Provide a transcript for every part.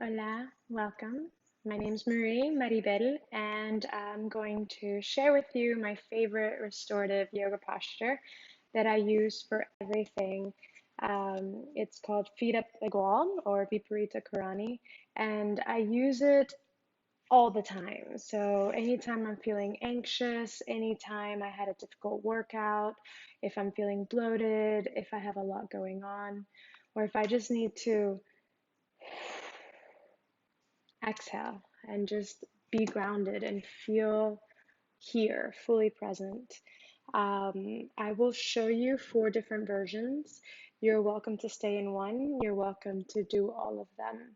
Hola, welcome. My name is MarieBelle, and I'm going to share with you my favorite restorative yoga posture that I use for everything. It's called Feet Up the Wall or Viparita Karani, and I use it all the time. So, anytime I'm feeling anxious, anytime I had a difficult workout, if I'm feeling bloated, if I have a lot going on, or if I just need to exhale and just be grounded and feel here, fully present. I will show you 4 different versions. You're welcome to stay in one. You're welcome to do all of them.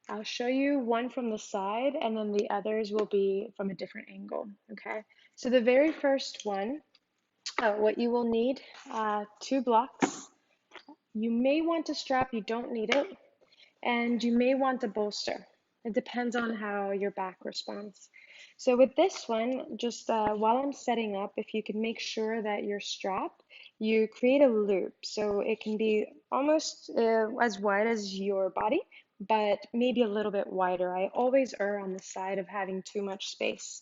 I'll show you one from the side and then the others will be from a different angle, okay? So the very first one, what you will need, 2 blocks. You may want a strap, you don't need it. And you may want a bolster. It depends on how your back responds. So with this one, just while I'm setting up, if you can make sure that your strap, you create a loop. So it can be almost as wide as your body, but maybe a little bit wider. I always err on the side of having too much space.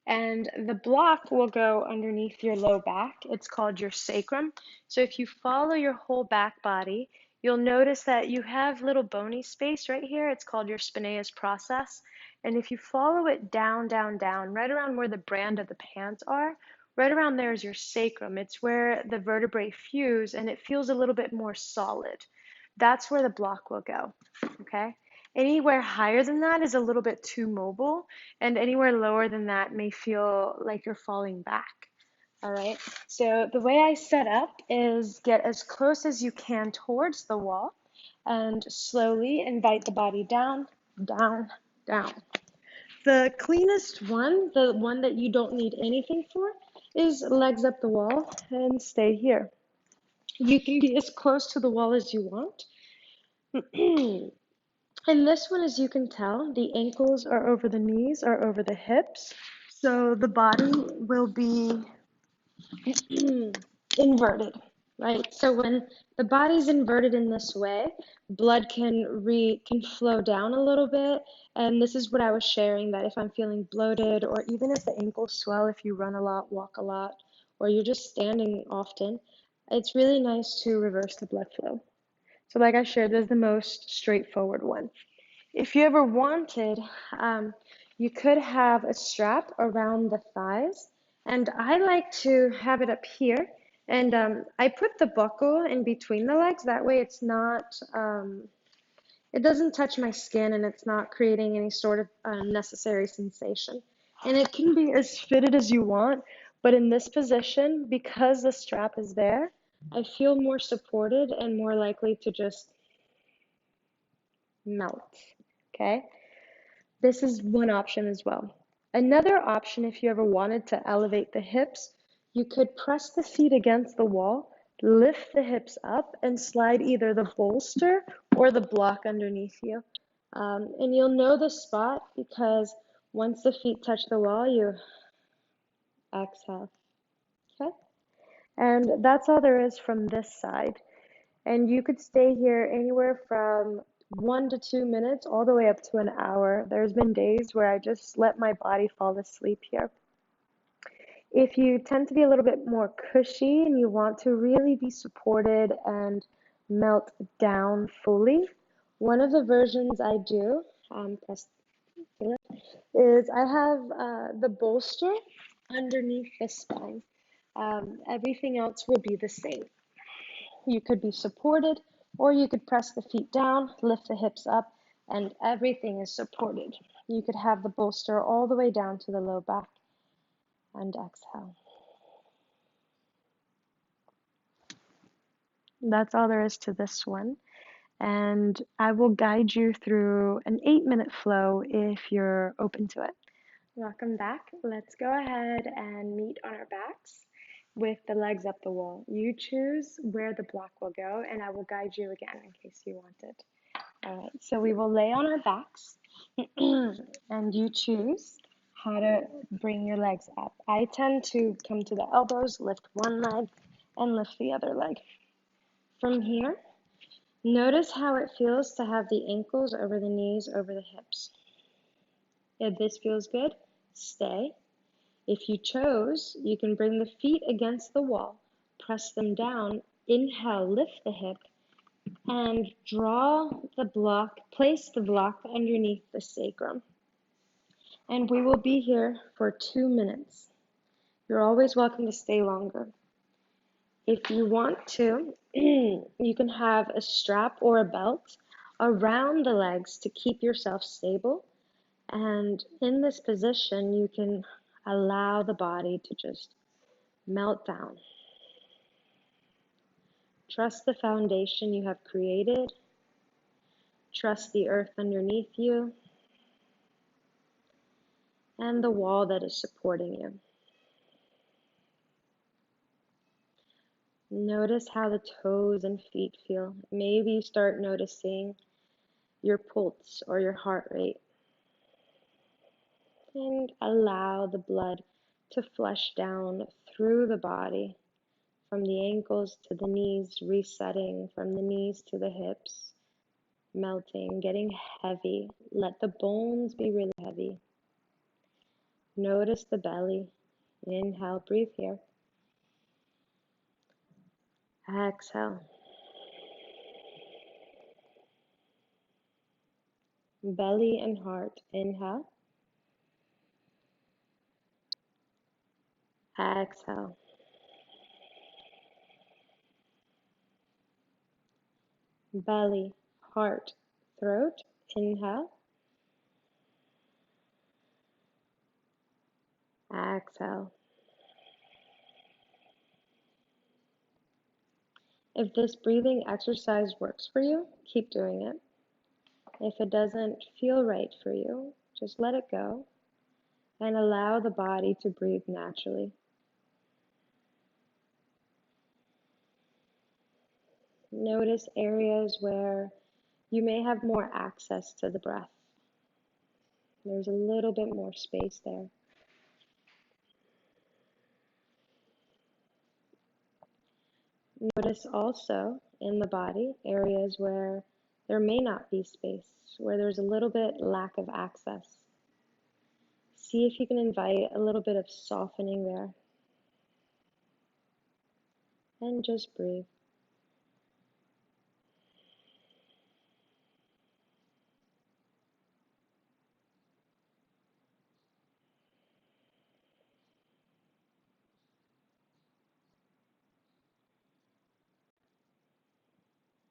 And the block will go underneath your low back. It's called your sacrum. So if you follow your whole back body, you'll notice that you have little bony space right here. It's called your Spinaeus process. And if you follow it down, down, down, right around where the brand of the pants are, right around there is your sacrum. It's where the vertebrae fuse and it feels a little bit more solid. That's where the block will go, okay? Anywhere higher than that is a little bit too mobile, and anywhere lower than that may feel like you're falling back. All right, so the way I set up is get as close as you can towards the wall and slowly invite the body down, down, down. The cleanest one, the one that you don't need anything for, is legs up the wall and stay here. You can be as close to the wall as you want. And this one, as you can tell, the ankles are over the knees, are over the hips. So the body will be inverted, right? So when the body's inverted in this way, blood can flow down a little bit. And this is what I was sharing, that if I'm feeling bloated or even if the ankles swell, if you run a lot, walk a lot, or you're just standing often, it's really nice to reverse the blood flow. So like I shared, this is the most straightforward one. If you ever wanted, you could have a strap around the thighs, and I like to have it up here. And I put the buckle in between the legs. That way it's not, it doesn't touch my skin and it's not creating any sort of unnecessary sensation. And it can be as fitted as you want, but in this position, because the strap is there, I feel more supported and more likely to just melt, okay? This is one option as well. Another option, if you ever wanted to elevate the hips, you could press the feet against the wall, lift the hips up, and slide either the bolster or the block underneath you. And you'll know the spot because once the feet touch the wall, you exhale. Okay? And that's all there is from this side. And you could stay here anywhere from 1 to 2 minutes, all the way up to an hour. There's been days where I just let my body fall asleep here. If you tend to be a little bit more cushy and you want to really be supported and melt down fully, one of the versions I do, is I have the bolster underneath the spine. Everything else will be the same. You could be supported, or you could press the feet down, lift the hips up, and everything is supported. You could have the bolster all the way down to the low back, and exhale. That's all there is to this one. And I will guide you through an 8-minute flow if you're open to it. Welcome back. Let's go ahead and meet on our backs with the legs up the wall. You choose where the block will go, and I will guide you again in case you want it. All right, so we will lay on our backs, and you choose how to bring your legs up. I tend to come to the elbows, lift one leg, and lift the other leg. From here, Notice how it feels to have the ankles over the knees, over the hips. If this feels good, stay. If you chose, you can bring the feet against the wall, press them down, inhale, lift the hip, and draw the block, place the block underneath the sacrum. And we will be here for 2 minutes. You're always welcome to stay longer. If you want to, you can have a strap or a belt around the legs to keep yourself stable. And in this position, you can allow the body to just melt down. Trust the foundation you have created. Trust the earth underneath you and the wall that is supporting you. Notice how the toes and feet feel. Maybe you start noticing your pulse or your heart rate. And allow the blood to flush down through the body, from the ankles to the knees, resetting from the knees to the hips, melting, getting heavy. Let the bones be really heavy. Notice the belly. Inhale, breathe here. Exhale. Belly and heart. Inhale. Exhale. Belly, heart, throat. Inhale. Exhale. If this breathing exercise works for you, keep doing it. If it doesn't feel right for you, just let it go and allow the body to breathe naturally. Notice areas where you may have more access to the breath. There's a little bit more space there. Notice also in the body areas where there may not be space, where there's a little bit lack of access. See if you can invite a little bit of softening there. And just breathe.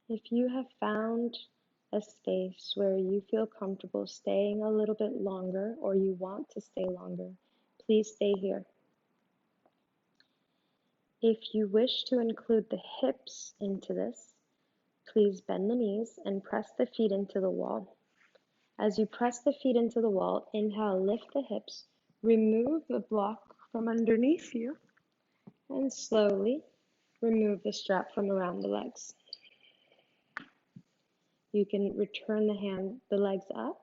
If you have found a space where you feel comfortable staying a little bit longer, or you want to stay longer, please stay here. If you wish to include the hips into this, please bend the knees and press the feet into the wall. As you press the feet into the wall, inhale, lift the hips, remove the block from underneath you, and slowly remove the strap from around the legs. You can return the legs up.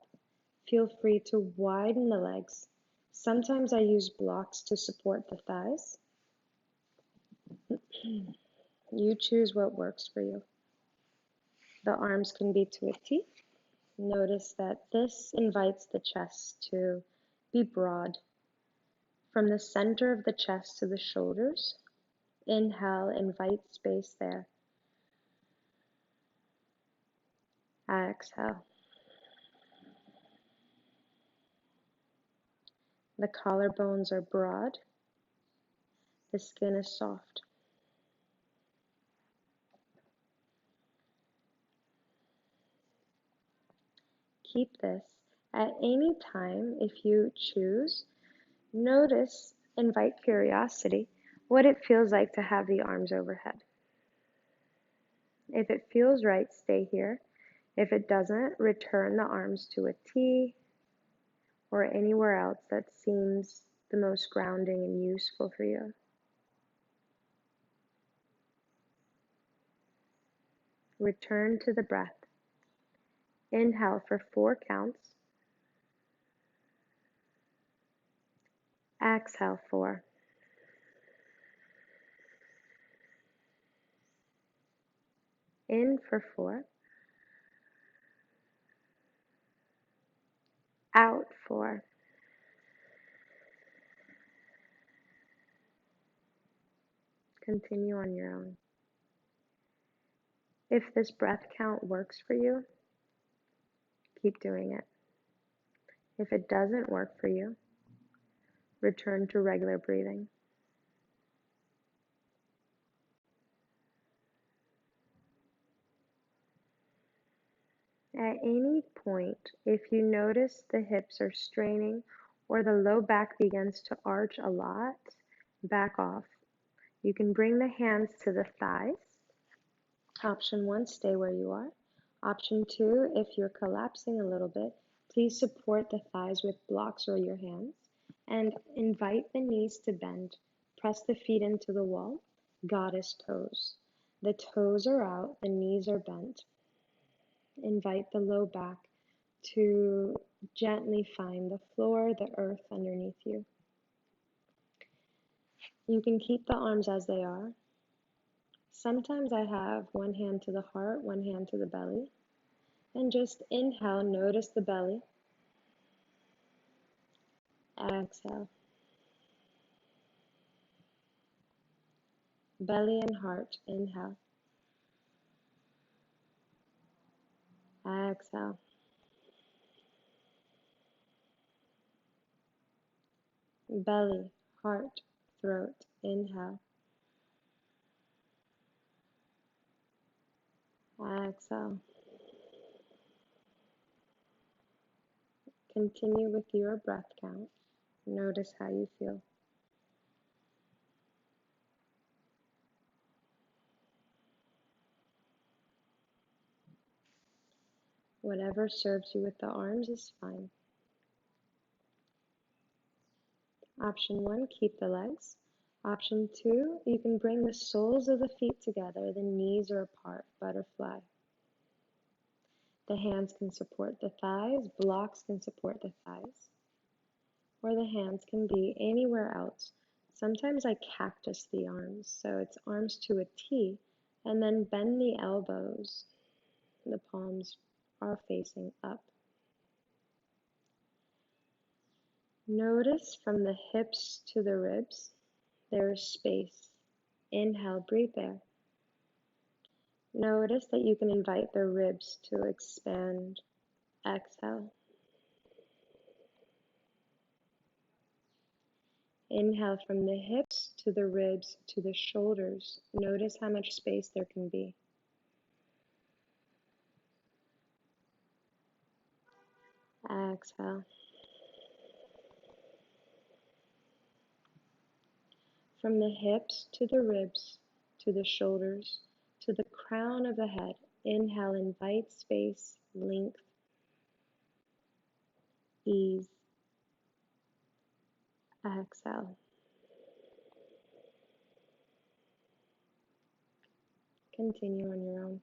Feel free to widen the legs. Sometimes I use blocks to support the thighs. You choose what works for you. The arms can be to a T. Notice that this invites the chest to be broad. From the center of the chest to the shoulders, inhale, invite space there. Exhale. The collarbones are broad. The skin is soft. Keep this. At any time, if you choose, notice, invite curiosity, what it feels like to have the arms overhead. If it feels right, stay here. If it doesn't, return the arms to a T or anywhere else that seems the most grounding and useful for you. Return to the breath. Inhale for 4 counts. Exhale 4. In for 4. Out 4. Continue on your own. If this breath count works for you, keep doing it. If it doesn't work for you, return to regular breathing. At any point, if you notice the hips are straining or the low back begins to arch a lot, back off. You can bring the hands to the thighs. Option 1, stay where you are. Option 2, if you're collapsing a little bit, please support the thighs with blocks or your hands and invite the knees to bend. Press the feet into the wall, goddess toes. The toes are out, the knees are bent. Invite the low back to gently find the floor, the earth underneath you. You can keep the arms as they are. Sometimes I have one hand to the heart, one hand to the belly. And just inhale, notice the belly. Exhale. Belly and heart, inhale. Exhale. Belly, heart, throat, inhale. Exhale. Continue with your breath count. Notice how you feel. Whatever serves you with the arms is fine. Option 1, keep the legs. Option 2, you can bring the soles of the feet together, the knees are apart, butterfly. The hands can support the thighs, blocks can support the thighs, or the hands can be anywhere else. Sometimes I cactus the arms, so it's arms to a T, and then bend the elbows. The palms are facing up. Notice from the hips to the ribs, there is space. Inhale, breathe there. Notice that you can invite the ribs to expand. Exhale. Inhale from the hips to the ribs to the shoulders. Notice how much space there can be. Exhale. From the hips to the ribs to the shoulders to the crown of the head. Inhale, invite space, length, ease. Exhale. Continue on your own.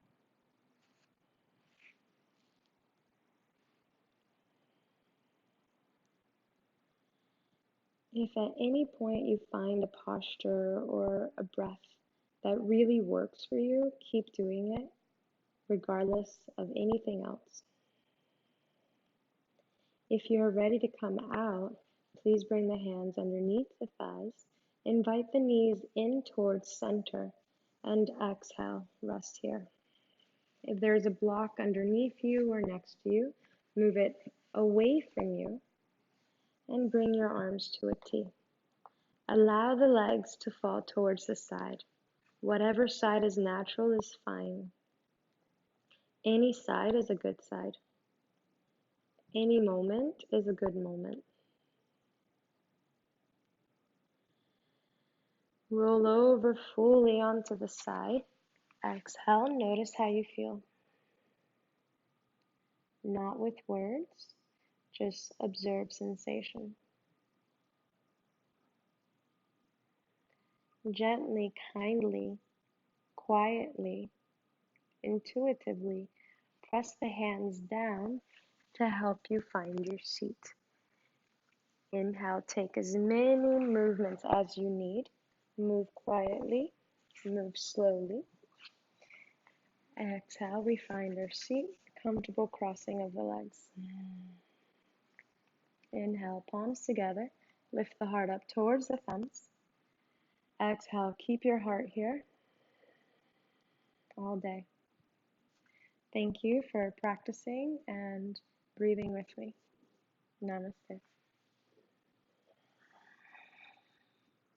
If at any point you find a posture or a breath that really works for you, keep doing it regardless of anything else. If you're ready to come out, please bring the hands underneath the thighs. Invite the knees in towards center and exhale, rest here. If there's a block underneath you or next to you, move it away from you and bring your arms to a T. Allow the legs to fall towards the side. Whatever side is natural is fine. Any side is a good side. Any moment is a good moment. Roll over fully onto the side. Exhale, notice how you feel. Not with words, just observe sensation. Gently, kindly, quietly, intuitively, press the hands down to help you find your seat. Inhale, take as many movements as you need. Move quietly, move slowly. Exhale, we find our seat, comfortable crossing of the legs. Inhale, palms together. Lift the heart up towards the thumbs. Exhale, keep your heart here all day. Thank you for practicing and breathing with me. Namaste.